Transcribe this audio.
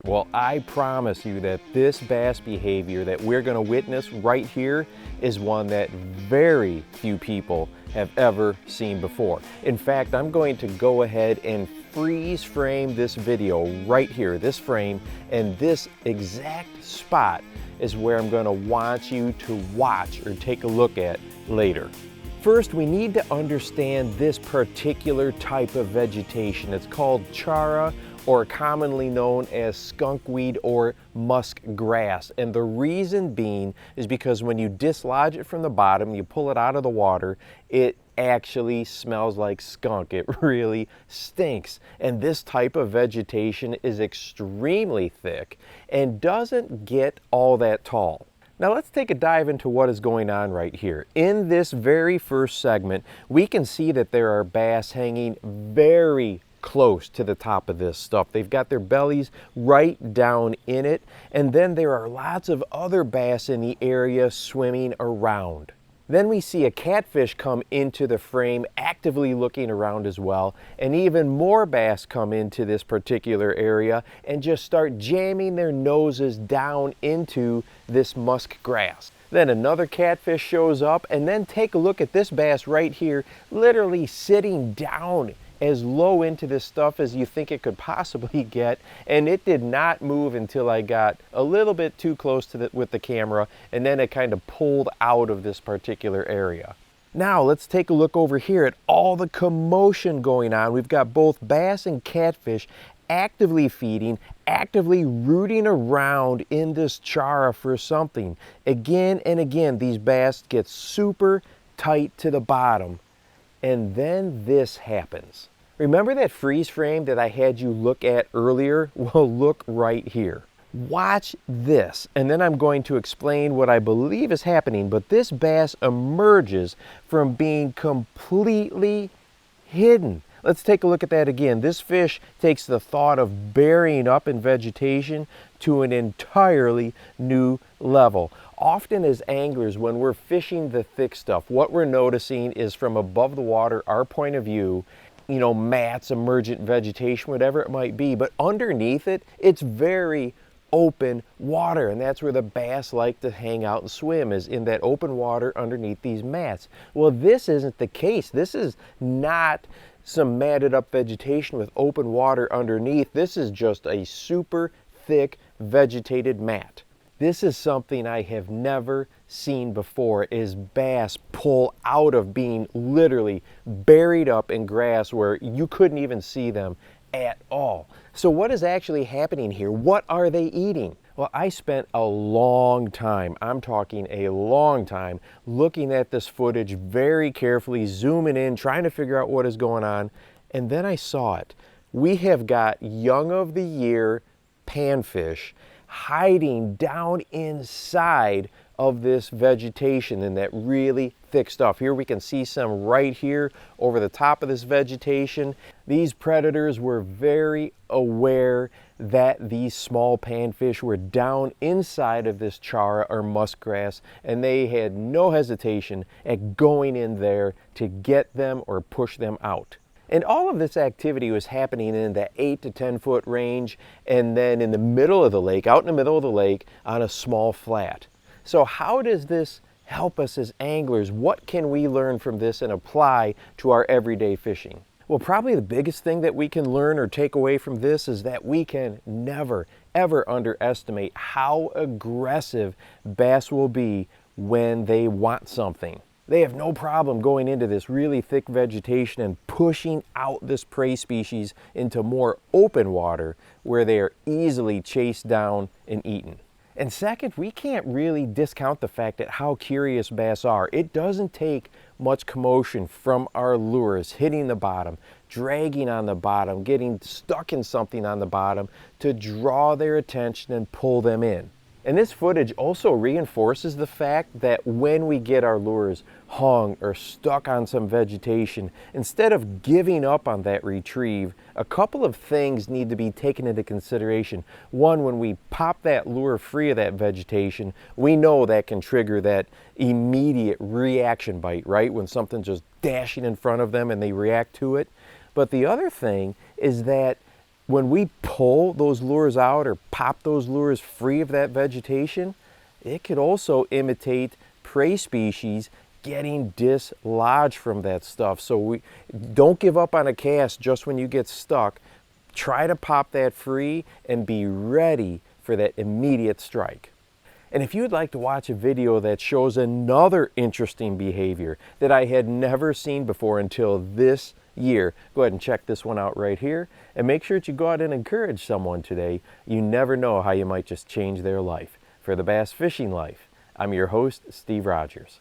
Well, I promise you that this bass behavior that we're going to witness right here is one that very few people have ever seen before. In fact, I'm going to go ahead and freeze frame this video right here, this frame, and this exact spot is where I'm going to want you to watch or take a look at later. First, we need to understand this particular type of vegetation. It's called chara, or commonly known as skunkweed or musk grass. And the reason being is because when you dislodge it from the bottom, you pull it out of the water, it actually smells like skunk. It really stinks. And this type of vegetation is extremely thick and doesn't get all that tall. Now let's take a dive into what is going on right here. In this very first segment, we can see that there are bass hanging very close to the top of this stuff. They've got their bellies right down in it, and then there are lots of other bass in the area swimming around. Then we see a catfish come into the frame, actively looking around as well, and even more bass come into this particular area and just start jamming their noses down into this musk grass. Then another catfish shows up, and then take a look at this bass right here, literally sitting down as low into this stuff as you think it could possibly get, and it did not move until I got a little bit too close to with the camera, and then it kind of pulled out of this particular area. Now let's take a look over here at all the commotion going on. We've got both bass and catfish actively feeding, actively rooting around in this chara for something. Again and again, these bass get super tight to the bottom. And then this happens. Remember that freeze frame that I had you look at earlier? Well, look right here. Watch this, and then I'm going to explain what I believe is happening, but this bass emerges from being completely hidden. Let's take a look at that again. This fish takes the thought of burying up in vegetation to an entirely new level. Often as anglers, when we're fishing the thick stuff, what we're noticing is from above the water, our point of view, you know, mats, emergent vegetation, whatever it might be, but underneath it, it's very open water, and that's where the bass like to hang out and swim, is in that open water underneath these mats. Well, this isn't the case. This is not some matted up vegetation with open water underneath. This is just a super thick vegetated mat. This is something I have never seen before, is bass pull out of being literally buried up in grass where you couldn't even see them at all. So what is actually happening here? What are they eating? Well, I spent a long time, I'm talking a long time, looking at this footage very carefully, zooming in, trying to figure out what is going on, and then I saw it. We have got young of the year panfish hiding down inside of this vegetation in that really thick stuff. Here we can see some right here over the top of this vegetation. These predators were very aware that these small panfish were down inside of this chara or muskgrass, and they had no hesitation at going in there to get them or push them out. And all of this activity was happening in the 8 to 10 foot range, and then in the middle of the lake, out in the middle of the lake on a small flat. So how does this help us as anglers? What can we learn from this and apply to our everyday fishing? Well, probably the biggest thing that we can learn or take away from this is that we can never, ever underestimate how aggressive bass will be when they want something. They have no problem going into this really thick vegetation and pushing out this prey species into more open water where they are easily chased down and eaten. And second, we can't really discount the fact that how curious bass are. It doesn't take much commotion from our lures hitting the bottom, dragging on the bottom, getting stuck in something on the bottom to draw their attention and pull them in. And this footage also reinforces the fact that when we get our lures hung or stuck on some vegetation, instead of giving up on that retrieve, a couple of things need to be taken into consideration. One, when we pop that lure free of that vegetation, we know that can trigger that immediate reaction bite, right? When something's just dashing in front of them and they react to it. But the other thing is that when we pull those lures out or pop those lures free of that vegetation, it could also imitate prey species getting dislodged from that stuff. So we don't give up on a cast just when you get stuck. Try to pop that free and be ready for that immediate strike. And if you'd like to watch a video that shows another interesting behavior that I had never seen before until this year, go ahead and check this one out right here. And make sure that you go out and encourage someone today. You never know how you might just change their life. For the Bass Fishing Life, I'm your host, Steve Rogers.